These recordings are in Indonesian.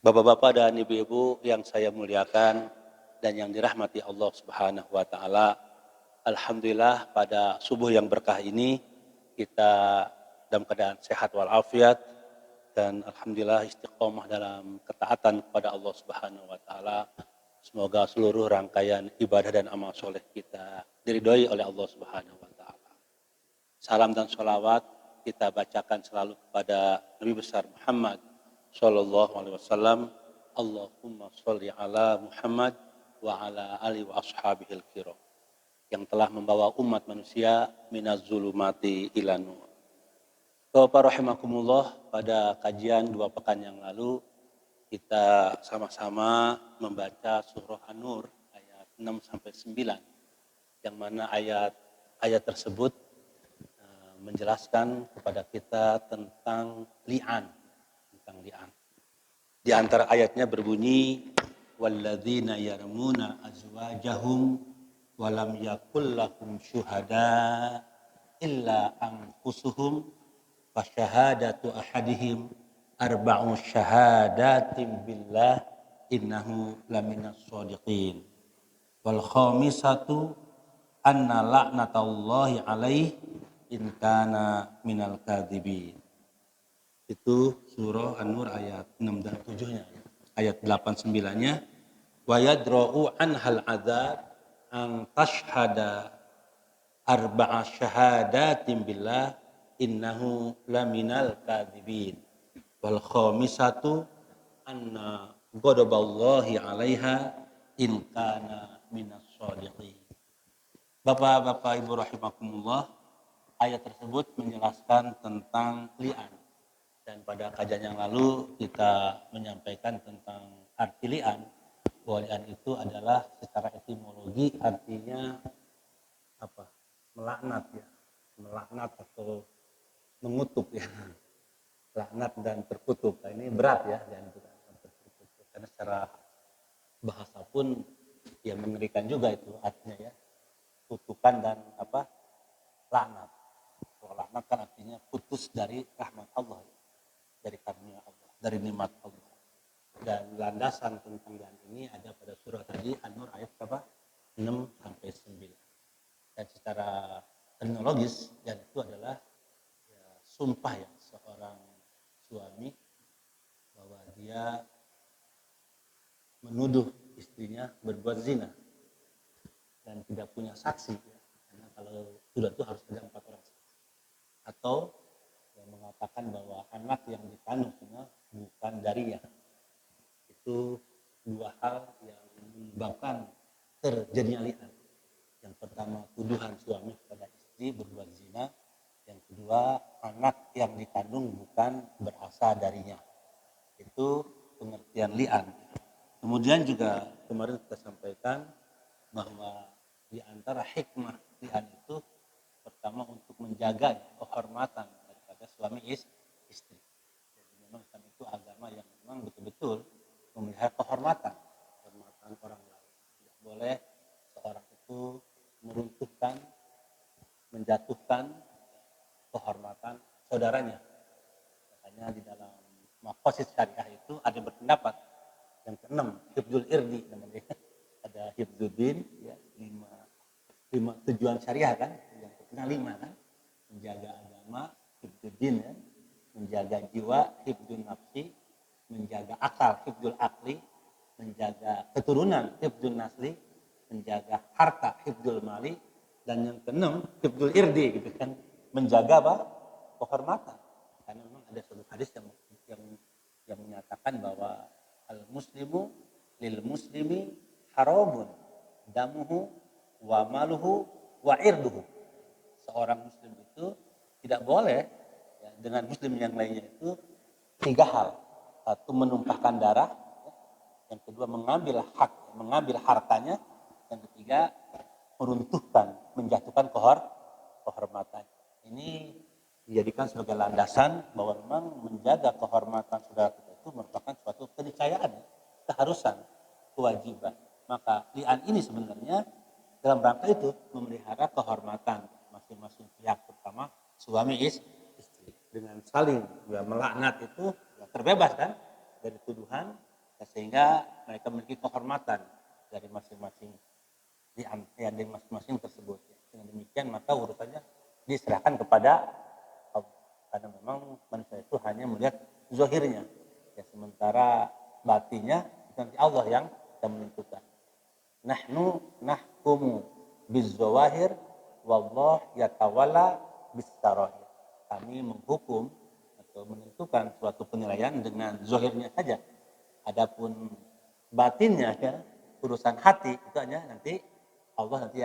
Bapak-bapak dan ibu-ibu yang saya muliakan dan yang dirahmati Allah Subhanahu wa taala. Alhamdulillah pada subuh yang berkah ini kita dalam keadaan sehat walafiat dan alhamdulillah istiqomah dalam ketaatan kepada Allah Subhanahu wa taala. Semoga seluruh rangkaian ibadah dan amal soleh kita diridhoi oleh Allah Subhanahu wa taala. Salam dan sholawat kita bacakan selalu kepada Nabi besar Muhammad Sallallahu Alaihi Wasallam. Allahumma sholli ala Muhammad wa ala ali wa ashabihil kiram yang telah membawa umat manusia minaz zulumati ila nur. Bapak rahimakumullah, pada kajian 2 pekan yang lalu kita sama-sama membaca surah An-Nur ayat 6 sampai 9 yang mana ayat tersebut menjelaskan kepada kita tentang li'an. Di antara ayatnya berbunyi walladzina yarmuna azwajahum walam yakul lahum syuhada illa anfusuhum fasyahadatu ahadihim arba'u syahadatin billah innahu laminas shadiqin wal khamisatu anna la'natallahi alaihi in kana minal kadzibin. Itu surah An-Nur ayat 6 dan 7-nya. Ayat 8 9-nya wa yadra'u anhal adzab an tashhada arba'a syahadatin billah innahu laminal kadzibin wal khamisatu anna ghadaballahi 'alaiha in kana minas shadiqin. Bapak-bapak Ibu rahimakumullah, ayat tersebut menjelaskan tentang li'an. Dan pada kajian yang lalu kita menyampaikan tentang arti li'an. Bahwa li'an itu adalah secara etimologi artinya apa? Melaknat ya. Melaknat atau mengutuk ya. Laknat dan terkutuk. Nah, ini berat ya, karena secara bahasa pun ya mengerikan juga itu artinya ya. Kutukan dan apa? Laknat. Kalau laknat kan artinya putus dari rahmat Allah, dari karunia Allah, dari nikmat Allah. Dan landasan tentang li'an ini ada pada surah tadi An-Nur ayat berapa? 6 sampai 9. Dan secara terminologis li'an itu adalah ya, sumpah ya seorang suami bahwa dia menuduh istrinya berbuat zina dan tidak punya saksi ya. Karena kalau sudah itu harus ada 4 orang saksi. Atau yang mengatakan bahwa anak yang dikandungnya bukan darinya. Itu 2 hal yang menyebabkan terjadinya li'an. Yang pertama tuduhan suami kepada istri berbuat zina. Yang kedua anak yang dikandung bukan berasal darinya. Itu pengertian li'an. Kemudian juga kemarin kita sampaikan bahwa di antara hikmah li'an itu pertama untuk menjaga kehormatan daripada suami istri. Jadi memang Islam itu agama yang memang betul-betul memelihara kehormatan orang lain. Tidak boleh seorang itu meruntuhkan, menjatuhkan kehormatan saudaranya. Makanya di dalam maqasid syariah itu ada berpendapat yang ke-6, hifdzul irdi namanya. Ada hifdzuddin ya, 5 tujuan syariah kan, yang ke-5 kan, menjaga agama, hifdzuddin ya, menjaga jiwa, hifdzun nafsi, menjaga akal, hifdzul akli, menjaga keturunan, hifdzun nasli, menjaga harta, hifdzul mali, dan yang ke-6 hifdzul irdi gitu kan, menjaga apa? Kehormatan. Karena memang ada suatu hadis yang menyatakan bahwa al muslimu lil muslimi haramun damuhu wa maluhu wa irduhu. Seorang muslim itu tidak boleh ya, dengan muslim yang lainnya itu 3 hal. 1, menumpahkan darah, yang kedua mengambil hartanya, yang ketiga meruntuhkan, menjatuhkan kehormatan. Ini dijadikan sebagai landasan bahwa memang menjaga kehormatan saudara kita itu merupakan suatu keniscayaan, keharusan, kewajiban. Maka li'an ini sebenarnya dalam rangka itu memelihara kehormatan masing-masing pihak, terutama suami istri. Dengan saling ya, melaknat itu ya, terbebas kan dari tuduhan, sehingga mereka memiliki kehormatan dari masing-masing dari masing-masing tersebut. Dengan demikian maka urusannya diserahkan kepada Allah, karena memang manusia itu hanya melihat zahirnya, ya, sementara batinnya nanti Allah yang menentukan. Nahnu nahkumu bizzawahir wallah yatawalla bis-sarair. Kami menghukum atau menentukan suatu penilaian dengan zahirnya saja. Adapun batinnya, ya, urusan hati itu hanya nanti Allah nanti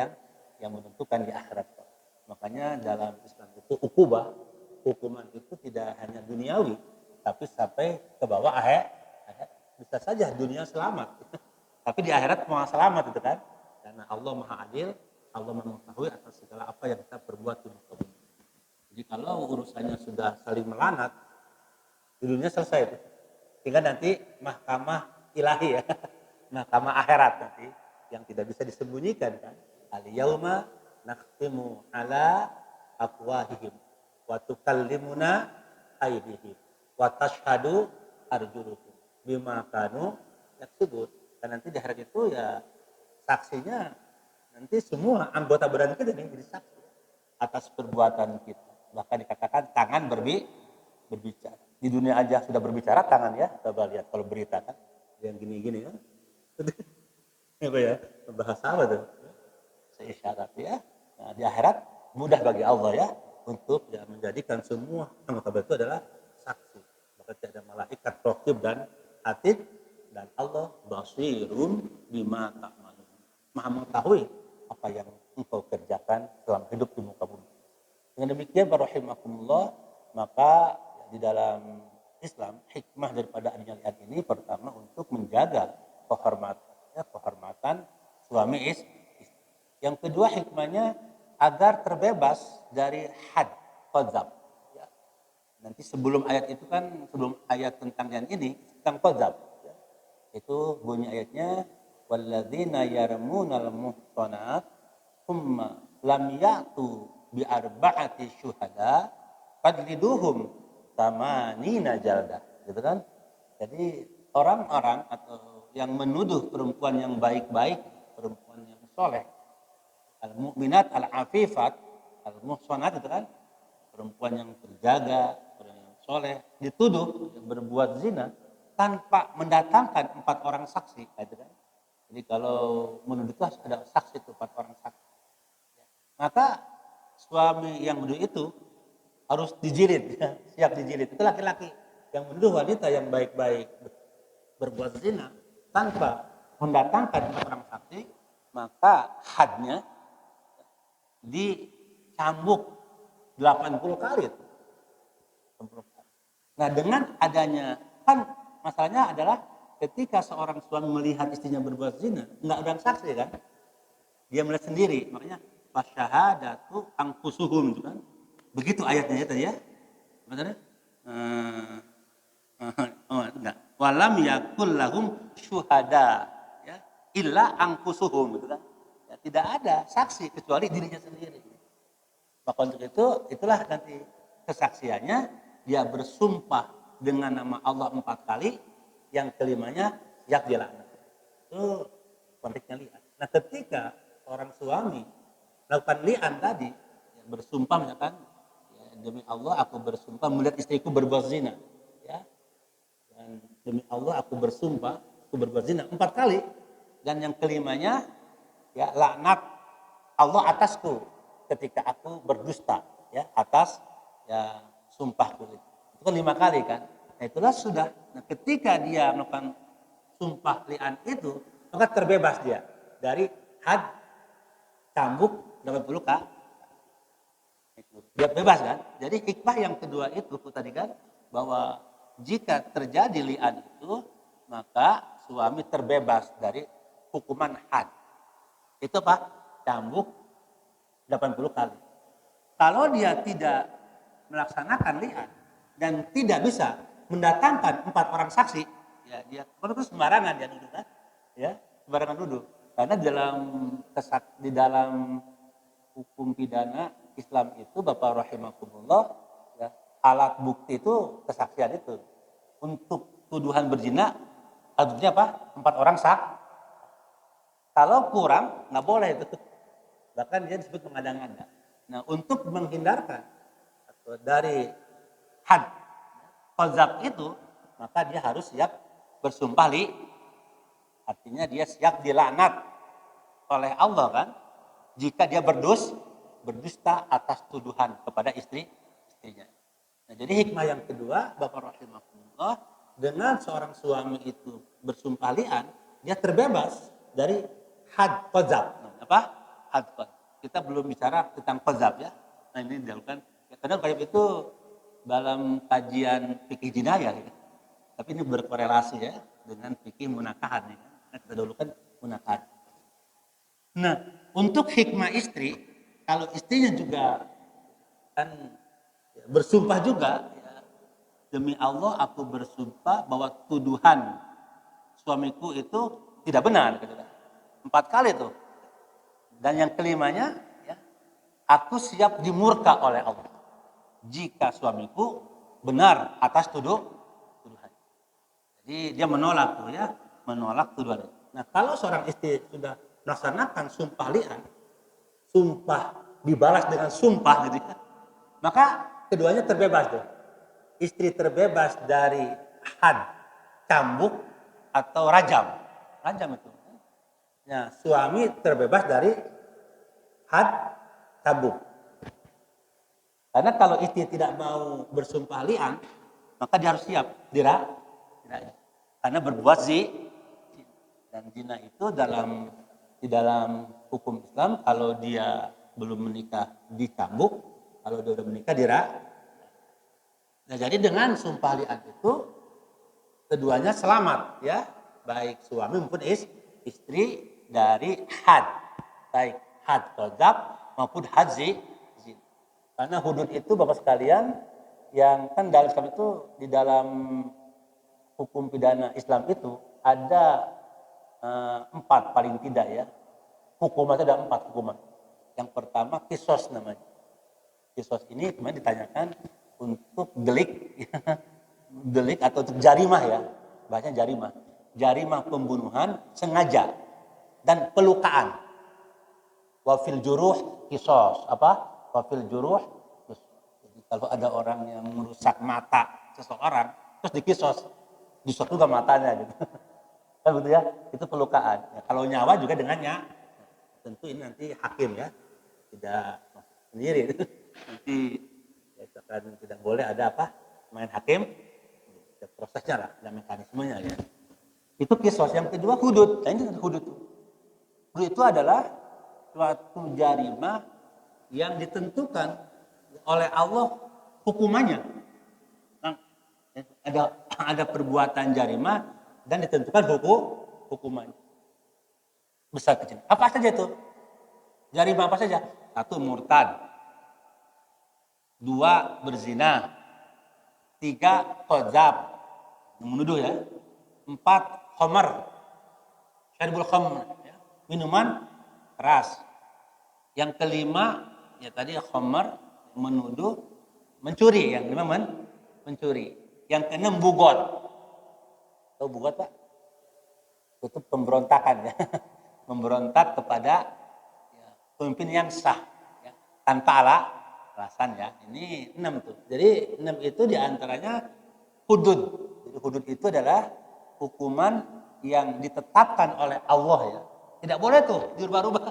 yang menentukan di akhirat. Makanya dalam Islam itu hukuman itu tidak hanya duniawi, tapi sampai ke bawah akhirat. Bisa saja dunia selamat, tapi di akhirat mau selamat itu kan, karena Allah Maha Adil, Allah mengetahui atas segala apa yang kita perbuat di muka bumi. Jadi kalau urusannya sudah saling melanat, di dunia selesai itu. Tinggal nanti mahkamah ilahi, ya, mahkamah akhirat nanti yang tidak bisa disembunyikan kan. Al-yauma nakhtimu ala afwahihim wa tukallimuna aydihim wa tashhadu arjuluhum bima kanu yaksubun. Dan nanti di akhirat itu ya saksinya nanti semua anggota badan kita nih jadi saksi atas perbuatan kita. Bahkan dikatakan tangan berbicara. Di dunia aja sudah berbicara tangan, ya. Coba lihat kalau berita kan yang gini-gini kan. Apa ya? Bahasa apa tuh? Seisyarat, ya. Nah, di akhirat mudah bagi Allah, ya, untuk ya menjadikan semua anggota badan itu adalah saksi. Maka tidak ada malaikat raqib dan atid, dan Allah basirun bima ta'malun. Maha mengetahui apa yang engkau kerjakan selama hidup di muka bumi. Dengan demikian para rahimakumullah, maka ya, di dalam Islam hikmah daripada adanya li'an ini pertama untuk menjaga kehormatan suami istri. Yang kedua hikmahnya agar terbebas dari had qadzab. Ya. Nanti sebelum ayat itu kan, sebelum ayat tentang yang ini tentang qadzab. Ya. Itu bunyi ayatnya walladzina yarmunal muhsanat thumma lam ya'tu bi arba'ati syuhada fadliduhum tamanina jaldah, gitu kan. Jadi orang-orang atau yang menuduh perempuan yang baik-baik, perempuan yang soleh, al-mu'minat al-afifat al-muhsanat, itu kan perempuan yang terjaga, perempuan yang soleh, dituduh berbuat zina tanpa mendatangkan 4 orang saksi, gitu kan. Jadi kalau menuduh itu harus ada saksi itu 4 orang saksi. Maka suami yang menuduh itu harus dijilid, ya, siap dijilid. Itu laki-laki yang menuduh wanita yang baik-baik berbuat zina tanpa mendatangkan 4 orang saksi, maka hadnya dicambuk 80 kali. Nah, dengan adanya, kan masalahnya adalah ketika seorang suami melihat istrinya berbuat zina, nggak ada saksi kan, dia melihat sendiri, makanya fasyahadatu anfusuhum, itu kan begitu ayatnya ya tadi, ya, maksudnya enggak, walam yakul lahum syuhada, ya, illa anfusuhum, gitu kan, ya, tidak ada saksi kecuali dirinya sendiri. Maka untuk itulah nanti kesaksiannya dia bersumpah dengan nama Allah 4 kali, yang kelimanya siap dia laknat. Itu konteksnya li'an. Nah, ketika seorang suami melakukan li'an tadi, ya, bersumpah misalkan, ya, demi Allah aku bersumpah melihat istriku berbuat zina, ya, dan demi Allah aku bersumpah aku berbuat zina 4 kali, dan yang kelimanya, ya, laknat Allah atasku ketika aku berdusta, ya, atas, ya, sumpahku itu kan 5 kali kan. Nah, itulah sudah. Nah, ketika dia melakukan sumpah li'an itu, maka terbebas dia dari had cambuk 80 kali. Dia bebas kan. Jadi hikmah yang kedua itu tadi kan, bahwa jika terjadi li'an itu, maka suami terbebas dari hukuman had. Itu apa? Cambuk 80 kali. Kalau dia tidak melaksanakan li'an dan tidak bisa mendatangkan 4 orang saksi, ya dia terus sembarangan dia nuduh kan, ya, sembarangan nuduh. Karena di dalam hukum pidana Islam itu, Bapak rahimakumullah, ya, alat bukti itu kesaksian itu. Untuk tuduhan berzina Hadudnya apa? 4 orang sah. Kalau kurang nggak boleh itu. Bahkan dia disebut mengada-ngada. Nah, untuk menghindarkan atau dari had qadzaf itu, maka dia harus siap bersumpah li. Artinya dia siap dilaknat oleh Allah kan, jika dia berdusta atas tuduhan kepada istrinya. Nah, jadi hikmah yang kedua, Bapak rahimahullah, dengan seorang suami itu bersumpah li'an, dia terbebas dari had qadzaf. Apa? Had qadzaf. Kita belum bicara tentang qadzaf ya. Nah, ini dilakukan. Ya, karena qadzaf itu dalam kajian fikih jinayah ya. Tapi ini berkorelasi ya dengan fikih munakahan ya. Nah, kita dulu kan munakahan. Nah, untuk hikmah istri, kalau istrinya juga kan ya, bersumpah juga ya, demi Allah aku bersumpah bahwa tuduhan suamiku itu tidak benar gitu kan. 4 kali tuh. Dan yang kelimanya ya, aku siap dimurka oleh Allah jika suamiku benar atas tuduhan. Jadi dia menolak tuh ya, menolak tuduhan. Nah, kalau seorang istri sudah melaksanakan sumpah li'an, sumpah dibalas dengan sumpah gitu ya, maka keduanya terbebas tuh. Istri terbebas dari had, cambuk atau rajam. Rajam itu. Nah, suami terbebas dari had, cambuk. Karena kalau istri tidak mau bersumpah li'an, maka dia harus siap karena berbuat dan zina itu di dalam hukum Islam, kalau dia belum menikah dicambuk, kalau dia sudah menikah Nah, jadi dengan sumpah li'an itu keduanya selamat ya, baik suami maupun istri dari had, baik had qadzaf maupun had zina. Karena hudud itu Bapak sekalian, yang kan dalam Islam itu, di dalam hukum pidana Islam itu ada 4 paling tidak ya. Hukuman itu ada 4 hukuman. Yang pertama kisos namanya. Kisos ini kemarin ditanyakan untuk delik, delik atau untuk jarimah ya. Bahasanya jarimah. Jarimah pembunuhan sengaja dan pelukaan. Wafil juruh kisos. Apa? Wafil juruh. Jadi kalau ada orang yang merusak mata seseorang, terus dikisos, dikisos juga matanya gitu. Kan gitu ya, itu pelukaan. Ya, kalau nyawa juga dengannya, tentu ini nanti hakim ya, tidak sendiri. Nanti ya, kan tidak boleh ada apa, main hakim, ada prosesnya lah, ada mekanismenya ya. Itu kisos. Yang kedua hudud. Nah, ini hudud. Hudud itu adalah suatu jarimah yang ditentukan oleh Allah hukumannya. Nah, ada perbuatan jarimah dan ditentukan hukumannya. Besar kecil. Apa saja itu? Jarimah apa saja? 1 murtad. 2 berzina. 3 qadzaf, menuduh ya. 4 khamar. Syaribul khamr, ya. Minuman keras. Yang kelima ya tadi khamar, menuduh, mencuri. Yang kelima mencuri. Yang keenam bugot. Tahu bugot Pak? Itu pemberontakan ya. Memberontak kepada ya, pemimpin yang sah ya, tanpa alasan ya. Ini 6 tuh. Jadi 6 itu diantaranya hudud. Jadi hudud itu adalah hukuman yang ditetapkan oleh Allah ya. Tidak boleh tuh dirubah-rubah.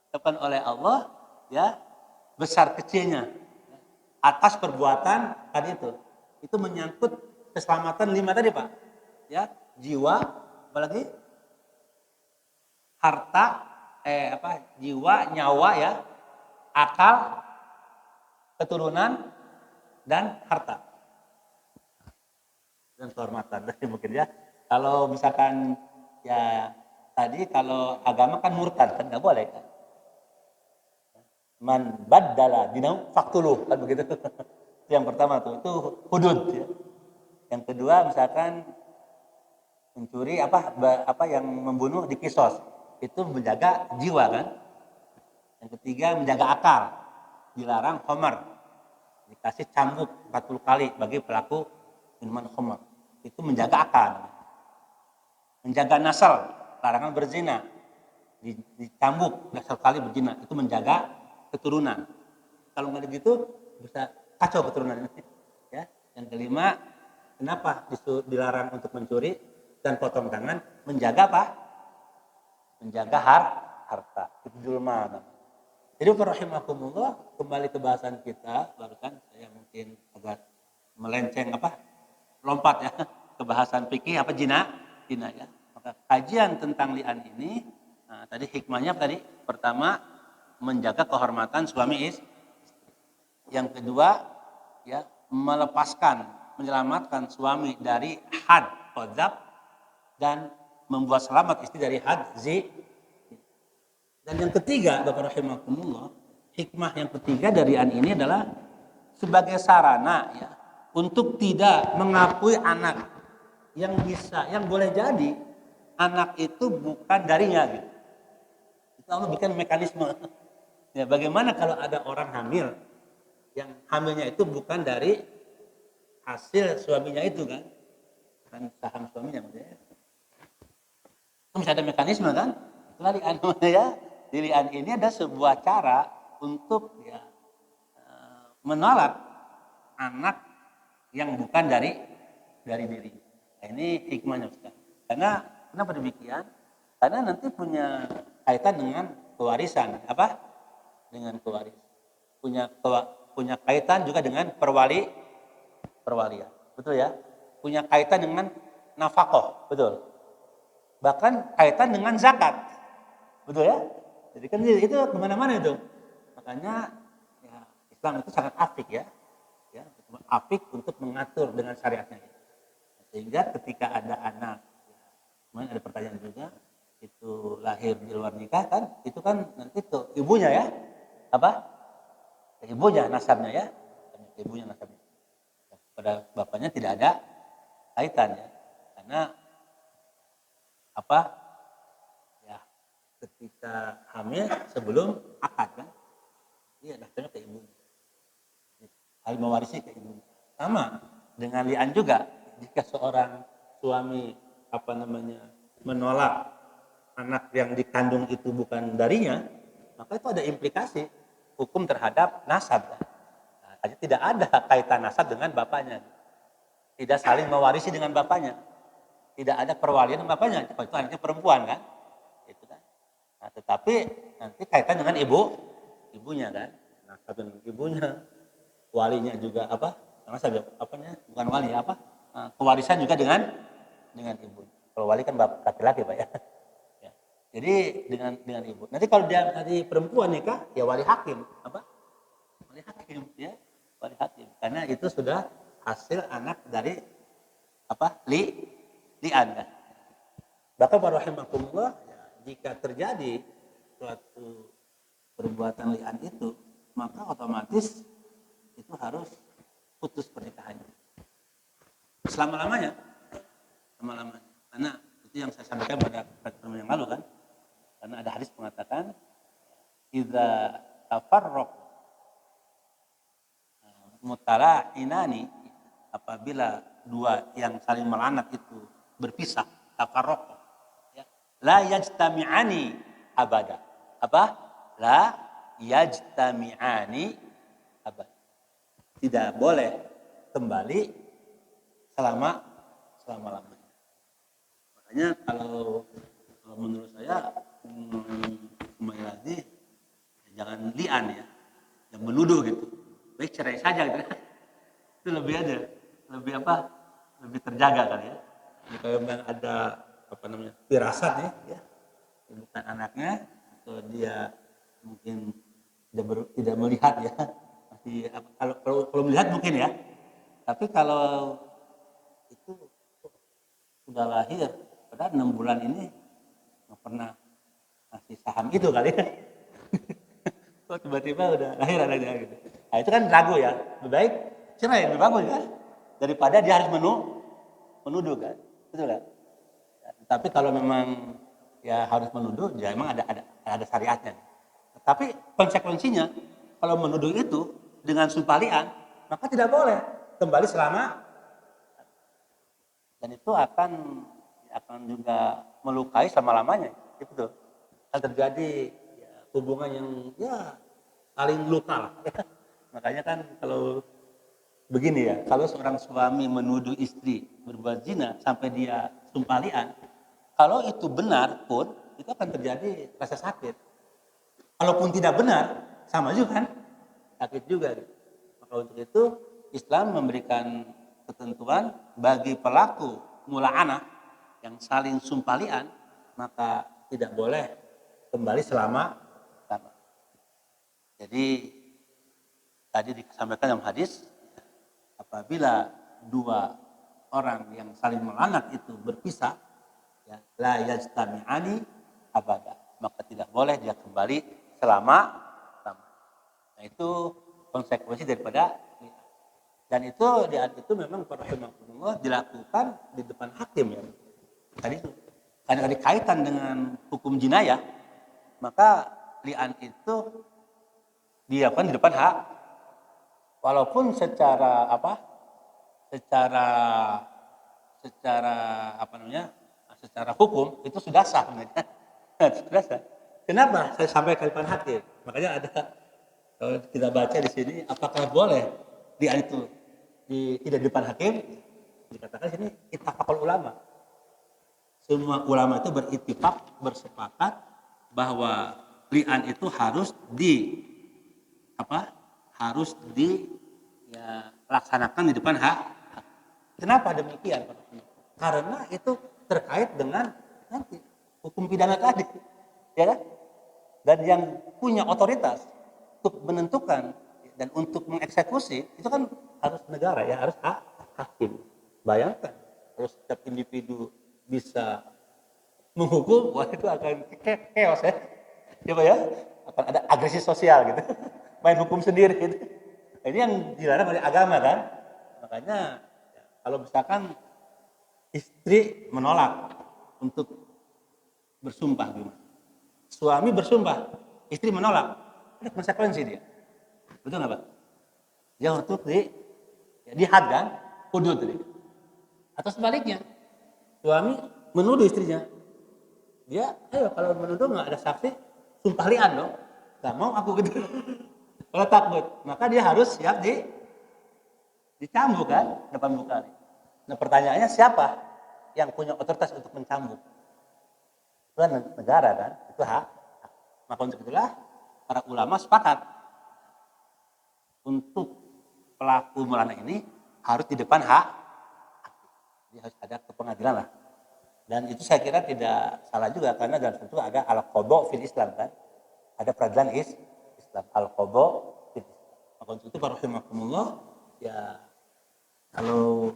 Ditetapkan oleh Allah ya, besar kecilnya ya, atas perbuatan tadi itu. Itu menyangkut keselamatan 5 tadi Pak. Ya, jiwa, apalagi harta, jiwa, nyawa ya, akal, keturunan dan harta. Dan kehormatan mungkin ya. Kalau misalkan ya tadi kalau agama kan murtad kan nggak boleh kan. Man baddala dinahu faqtuluh kan begitu. Yang pertama tuh itu hudud ya. Yang kedua misalkan mencuri apa yang membunuh dikisos, itu menjaga jiwa kan. Yang ketiga menjaga akal, dilarang khamar, dikasih cambuk 40 kali bagi pelaku minuman khamar, itu menjaga akal. menjaga nasal, larangan berzina, dicambuk 10 kali berzina, itu menjaga keturunan. Kalau nggak begitu bisa kacau keturunan ini. Ya. Yang kelima, kenapa dilarang untuk mencuri dan potong tangan? Menjaga apa? Menjaga harta. Hifdzul mal. Jadi rahimakumullah, kembali ke bahasan kita, barusan saya mungkin agak melenceng lompat ya ke bahasan fikih jina ya. Maka kajian tentang li'an ini, tadi hikmahnya tadi pertama menjaga kehormatan suami istri. Yang kedua ya menyelamatkan suami dari had qadzaf dan membuat selamat istri dari had zi. Dan yang ketiga, Bapak rahimakumullah, hikmah yang ketiga dari li'an ini adalah sebagai sarana ya untuk tidak mengakui anak yang boleh jadi anak itu bukan darinya gitu. Itu Allah bikin mekanisme. Ya, bagaimana kalau ada orang hamil yang hamilnya itu bukan dari hasil suaminya itu kan saham suaminya maksudnya. Itu bisa ada mekanisme kan? Itulah li'an ya. Di li'an ini ada sebuah cara untuk ya menolak anak yang bukan dari diri. Nah, ini hikmahnya Ustaz. Kenapa demikian? Karena nanti punya kaitan dengan pewarisan, dengan pewarisan. Punya kaitan juga dengan perwalian. Betul ya? Punya kaitan dengan nafkah, betul. Bahkan kaitan dengan zakat. Betul ya? Jadi kan itu kemana-mana itu. Makanya ya, Islam itu sangat apik ya. Apik untuk mengatur dengan syariatnya. Sehingga ketika ada anak, kemarin ada pertanyaan juga, itu lahir di luar nikah kan, itu kan nanti ke ibunya ya, ke ibunya nasabnya ya, ke ibunya nasabnya. Pada bapaknya tidak ada kaitan ya, karena ya ketika hamil sebelum akad kan, iya nasabnya ke ibunya. Hal mewarisi ke ibunya. Sama dengan li'an juga, jika seorang suami menolak anak yang dikandung itu bukan darinya, maka itu ada implikasi hukum terhadap nasab. Nah, tidak ada kaitan nasab dengan bapaknya, tidak saling mewarisi dengan bapaknya, tidak ada perwalian dengan bapaknya. Kalau itu anaknya perempuan kan, itu kan. Nah, tetapi nanti kaitan dengan ibunya kan, nasab dengan ibunya. Walinya juga bukan wali kewarisan juga dengan ibu. Kalau wali kan laki-laki Pak ya. Ya. Jadi dengan ibu. Nanti kalau dia tadi perempuan nikah ya wali hakim wali hakim ya wali hakim karena itu sudah hasil anak dari li'an kan. Bahkan para rahimakumullah ya, jika terjadi suatu perbuatan li'an itu maka otomatis itu harus putus pernikahannya selama-lamanya. Karena itu yang saya sampaikan pada pertemuan yang lalu kan, karena ada hadis mengatakan idza tafarraq mutala'inani, apabila dua yang saling melanat itu berpisah, tafarraq ya, la yajtami'ani abada. La yajtami'ani abada. Tidak boleh kembali selama-lamanya. Makanya kalau menurut saya kembali lagi jangan li'an ya, yang menuduh gitu. Baik cerai saja gitu. Itu lebih terjaga kali ya. Jadi kalau memang ada firasat ya, bukan anaknya atau dia mungkin tidak melihat ya. Kalau melihat mungkin ya, tapi kalau itu sudah lahir, padahal 6 bulan ini nggak pernah ngasih saham itu kali ya. Kok tiba-tiba udah lahir anaknya gitu. Nah itu kan ragu ya, lebih baik cerai lebih bagus kan, daripada dia harus menuduh kan, betul kan? Tapi kalau memang ya harus menuduh, ya memang ada syariatnya. Tapi konsekuensinya kalau menuduh itu dengan sumpah li'an, maka tidak boleh kembali selama, dan itu akan akan juga melukai selama-lamanya. Itu betul. Akan terjadi ya, hubungan yang ya saling luka lah. Makanya kan kalau begini ya, kalau seorang suami menuduh istri berbuat zina sampai dia sumpah li'an, kalau itu benar pun itu akan terjadi rasa sakit. Kalaupun tidak benar, sama juga kan, sakit juga. Gitu. Maka untuk itu Islam memberikan ketentuan bagi pelaku mula'anah yang saling sumpah li'an, maka tidak boleh kembali selama. Jadi tadi disampaikan dalam hadis, apabila dua orang yang saling melanggar itu berpisah, ya, la yajtami'ani abada, maka tidak boleh dia kembali selama. Nah itu konsekuensi daripada li'an. Dan itu itu memang rahimahullah dilakukan di depan hakim ya. Tadi itu karena dikaitan dengan hukum jinayah, maka li'an itu dilakukan di depan hak. Walaupun secara secara hukum itu sudah sah sebenarnya. Sudah sah. Kenapa saya sampai ke depan hakim? Makanya ada kalau kita baca di sini, apakah boleh li'an itu tidak di depan hakim? Dikatakan di sini ittafaqul ulama. Semua ulama itu berittifaq, bersepakat bahwa li'an itu harus dilaksanakan di depan hak. Kenapa demikian? Karena itu terkait dengan nanti hukum pidana tadi, ya kan? Dan yang punya otoritas untuk menentukan dan untuk mengeksekusi itu kan harus negara ya, harus hakim. Bayangkan kalau setiap individu bisa menghukum, wah itu akan chaos ya. Coba ya, akan ada agresi sosial gitu. Main hukum sendiri gitu. Ini yang dilarang oleh agama kan. Makanya ya, kalau misalkan istri menolak untuk bersumpah gimana? Suami bersumpah, istri menolak, ada konsekuensi dia. Betul nggak Pak? Dia untuk dihad kan, hudud tadi. Atau sebaliknya, suami menuduh istrinya, dia, ayo kalau menuduh nggak ada saksi, sumpah li'an dong. Gak mau aku gitu. Kalau takut, maka dia harus siap dicambuk kan depan muka. Nah pertanyaannya siapa yang punya otoritas untuk mencambuk? Itu kan negara kan, itu hak. Maka untuk itulah para ulama sepakat untuk pelaku melana ini harus di depan hak. Jadi harus ada kepengadilan lah. Dan itu saya kira tidak salah juga karena dalam situ ada al-qadha fil Islam kan. Ada peradilan Islam al-qadha fil Islam. Maka untuk itu rahimakumullah ya kalau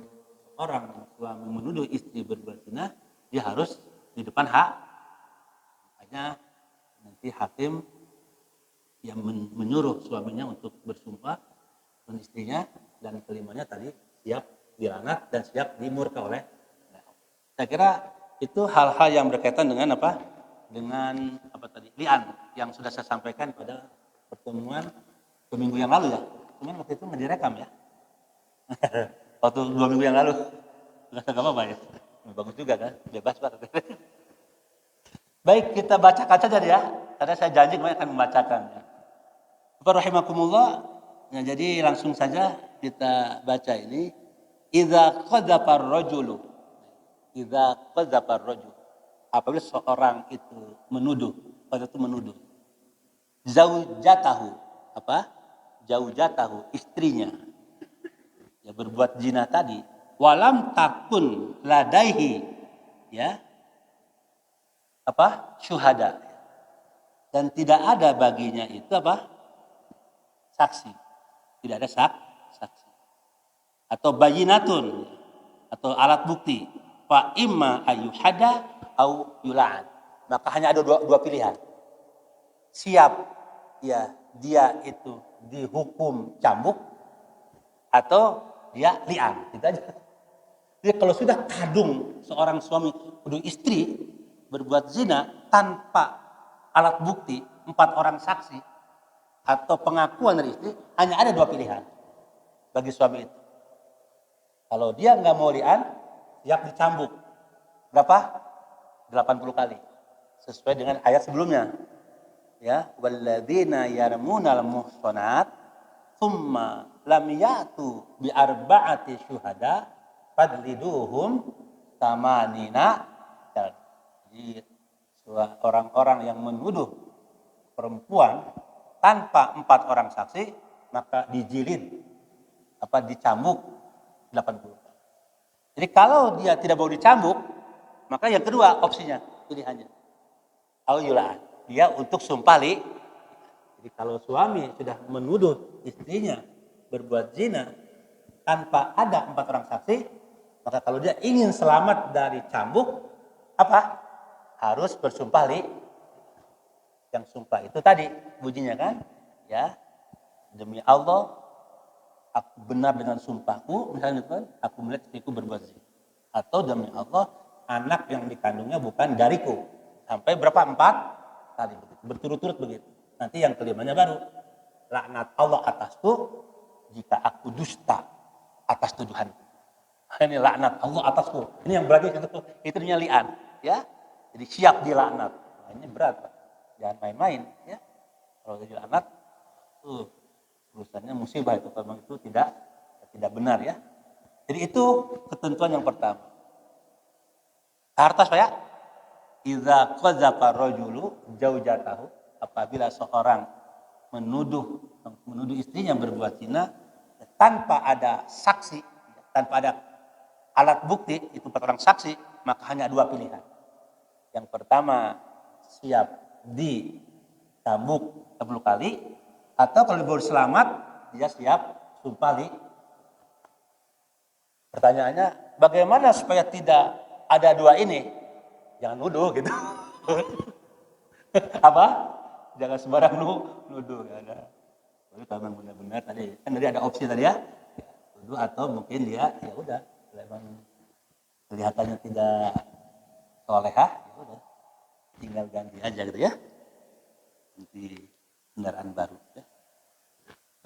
orang suami menuduh istri berbuat zina, dia harus di depan hak. Makanya nanti hakim yang menyuruh suaminya untuk bersumpah dan istrinya dan kelimanya tadi siap dilaknat dan siap dimurka oleh. Saya kira itu hal-hal yang berkaitan dengan apa? Dengan apa tadi? Li'an yang sudah saya sampaikan pada pertemuan minggu yang lalu ya. Cuman waktu itu nggak direkam ya. Waktu 2 minggu yang lalu. Nggak apa-apa ya. Bagus juga kan? Bebas banget. Baik, kita bacakan saja ya. Karena saya janji kemarin akan membacakan ya. Rahimakumullah. Nah, jadi langsung saja kita baca ini. Idza qadzafa ar-rajulu. Idza qadzafa ar-rajul. Apabila seorang itu menuduh, pada itu menuduh. Zaujatahu, apa? Zaujatahu, istrinya. Ya berbuat zina tadi, walam takun ladaihi, ya. Apa? Syuhada. Dan tidak ada baginya itu apa? Saksi. Tidak ada saksi. Atau bayinatun atau alat bukti. Fa imma ayyuhada au yula'an. Maka hanya ada dua pilihan. Siap ya dia itu dihukum cambuk atau dia li'an. Gitu aja. Jadi kalau sudah kadung seorang suami menuduh istri berbuat zina tanpa alat bukti, 4 orang saksi atau pengakuan dari istri, hanya ada 2 pilihan bagi suami itu. Kalau dia nggak mau li'an, siap dicambuk. berapa? 80 kali. Sesuai dengan ayat sebelumnya. Ya, walladzina yarmunal muhsanat tsumma lam ya'tu bi arba'ati syuhada fadliduhum tamanina. Jadi orang-orang yang menuduh perempuan tanpa 4 orang saksi maka dijilid dicambuk 80. Jadi kalau dia tidak mau dicambuk, maka yang kedua opsinya pilihannya auyulaan, dia untuk sumpah li. Jadi kalau suami sudah menuduh istrinya berbuat zina tanpa ada 4 orang saksi, maka kalau dia ingin selamat dari cambuk, harus bersumpah li. Yang sumpah itu tadi bunyinya kan, ya, demi Allah aku benar dengan sumpahku, misalnya kan, aku melihat istriku berbuat zina. Atau demi Allah anak yang dikandungnya bukan dariku. Sampai berapa? 4 kali begitu. Berturut-turut begitu. Nanti yang kelimanya baru laknat Allah atasku jika aku dusta atas tuduhan. Ini laknat Allah atasku. Ini yang berarti itu li'an, ya. Jadi siap dilaknat. Nah, ini berat, Pak. Jangan main-main, ya. Kalau dilaknat, urusannya musibah itu, kalau itu tidak benar, ya. Jadi itu ketentuan yang pertama. Hartas, Pak, ya. Idza qazafa rajulu zaujatahu, apabila seorang menuduh istrinya berbuat zina tanpa ada saksi, tanpa ada alat bukti, itu 4 orang saksi, maka hanya 2 pilihan. Yang pertama, siap dicambuk 10 kali, atau kalau baru selamat, dia siap sumpah li. Pertanyaannya, bagaimana supaya tidak ada 2 ini? Jangan nuduh gitu. Jangan sembarang nuduh. Jadi kalau memang benar-benar tadi kan ada opsi tadi, ya. Nuduh atau mungkin dia ya udah memang kelihatannya tidak solehah, ya udah tinggal ganti aja gitu, ya. Ganti kendaraan baru, ya.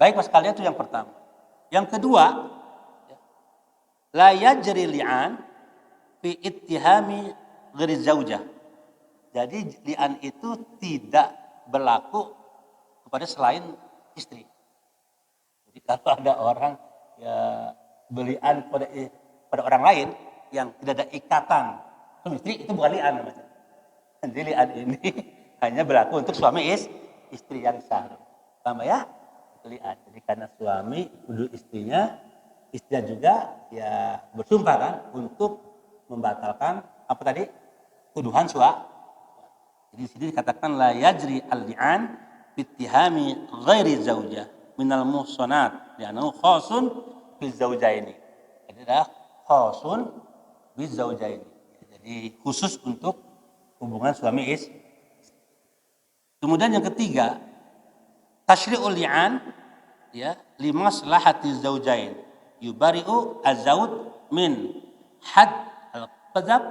Baik Mas kalian, itu yang pertama. Yang kedua, ya, la yajri li'an fi ittihami ghairi zaujah. Jadi li'an itu tidak berlaku kepada selain istri. Jadi kalau ada orang ya berli'an pada orang lain yang tidak ada ikatan suami istri, itu bukan li'an namanya. Jadi li'an ini hanya berlaku untuk suami istri yang sah. Paham ya? Li'an. Jadi karena suami dulu istrinya juga ya bersumpah kan untuk membatalkan tuduhan suami. Jadi di sini dikatakan la yajri al-li'an bittihami ghairi zaujah minal muhsanat li'annahu khasun bi zaujaini. Jadi adalah khasun bi zaujaini. Jadi khusus untuk hubungan suami istri. Kemudian yang ketiga, tasyri'ul li'an, ya, limaslahati zaujain yubari'u az-zauj min had al-qadzab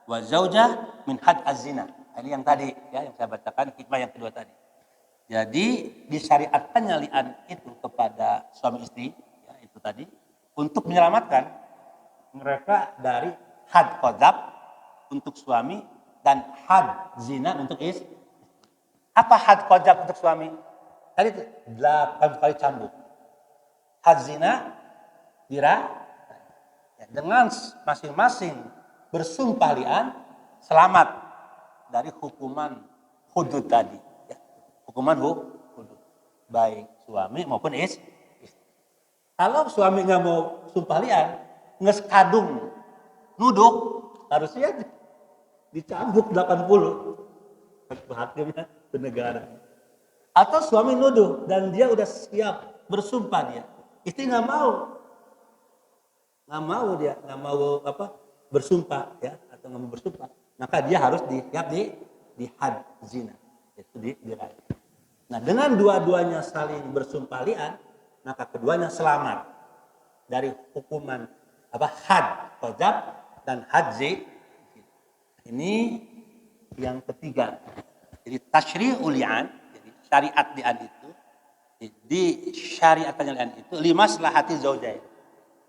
wa zaujah min had az-zina. Ini yang tadi, ya, yang saya bacakan hikmah yang kedua tadi. Jadi disyariatkannya li'an itu kepada suami istri, ya, itu tadi untuk menyelamatkan mereka dari had qadzab untuk suami dan had zina untuk istri. Apa had qadzab untuk suami? Tadi 8 kali cambuk. Had zina ya, dengan masing-masing bersumpah li'an selamat dari hukuman hudud tadi, ya. Hukuman hudud baik suami maupun istri. Kalau suami nggak mau sumpah li'an, ngeskadung nuduh, harusnya dicambuk 80 hakimnya bernegara. Atau suami nuduh dan dia udah siap bersumpah, dia istri nggak mau bersumpah, ya, atau nggak mau bersumpah, maka dia harus siap di had zina, itu diraih. Nah, dengan dua-duanya saling bersumpah li'an, maka keduanya selamat dari hukuman had qadzab dan had zina. Ini yang ketiga. Jadi tasyri'ul li'an, jadi syariat li'an itu, di syariatnya li'an itu limaslahati zaujain,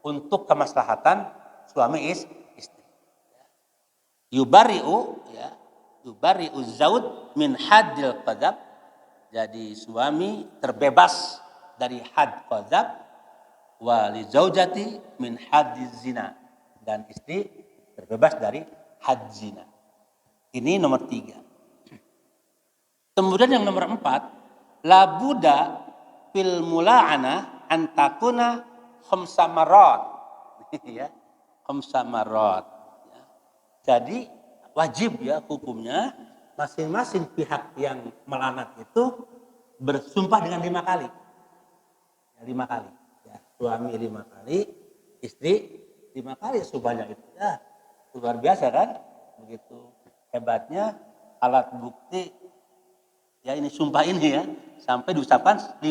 untuk kemaslahatan suami istri. Yubari'u ya, yubari'u zaud min haddil qadzab. Jadi suami terbebas dari had qadzab, wa li zaujati min haddiz zina, dan istri terbebas dari had zina. Ini nomor 3. Kemudian yang nomor 4, la buda fil mula'ana antakuna khamsa marrat. Ya, khamsa marrat. Ya. Jadi wajib ya hukumnya masing-masing pihak yang melanat itu bersumpah dengan 5 kali. Ya, 5 kali. Ya, suami 5 kali, istri 5 kali sumpahnya itu. Ya, luar biasa kan? Begitu hebatnya alat bukti ya ini sumpah ini ya, sampai diucapkan 5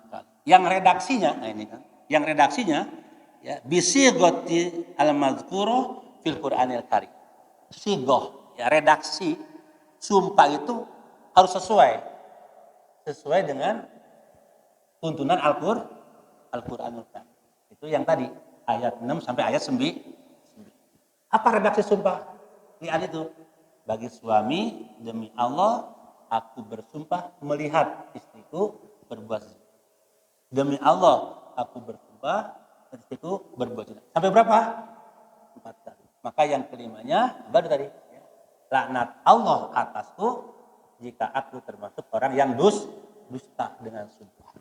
kali. Yang redaksinya, nah ini kan, yang redaksinya ya bisigoti al-mazkuro fil Qur'anil Karim. Sigoh, ya redaksi sumpah itu harus sesuai dengan tuntunan Al-Qur'anul Karim. Itu yang tadi ayat 6 sampai ayat 9. Apa redaksi sumpah lian itu? Bagi suami, demi Allah aku bersumpah melihat istriku berbuat zina. Demi Allah aku bersumpah istriku berbuat zina. Sampai berapa? 4 kali. Maka yang kelimanya baru tadi, ya. Laknat Allah atasku jika aku termasuk orang yang dusta dengan sumpah.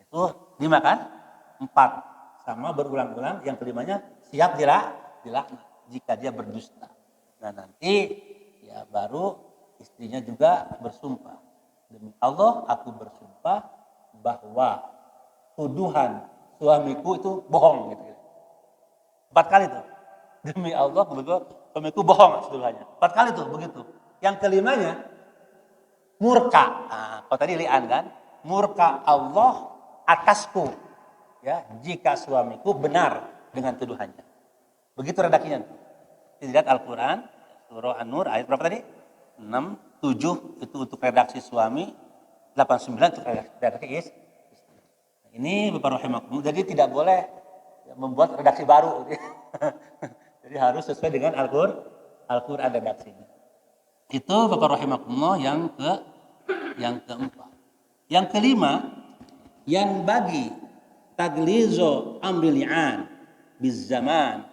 Itu 5 kan? 4 sama berulang-ulang. Yang kelimanya siap dilaknat jika dia berdusta. Nah nanti ya baru istrinya juga bersumpah. Demi Allah aku bersumpah bahwa tuduhan suamiku itu bohong gitu. 4 kali tuh. Demi Allah suamiku bohong tuduhannya. 4 kali tuh begitu. Yang kelimanya murka. Nah, kalau tadi lian kan, murka Allah atasku. Ya, jika suamiku benar dengan tuduhannya. Begitu redaksinya. Lihat Al-Qur'an surah An-Nur ayat berapa tadi? 6, 7 itu untuk redaksi suami, 8, 9 untuk redaksi istri. Ini Bapak rahimakumullah, jadi tidak boleh membuat redaksi baru. Jadi harus sesuai dengan Al-Qur'an redaksinya. Itu Bapak rahimakumullah yang keempat. Yang kelima, yang bagi taglizo amril li'an biz zaman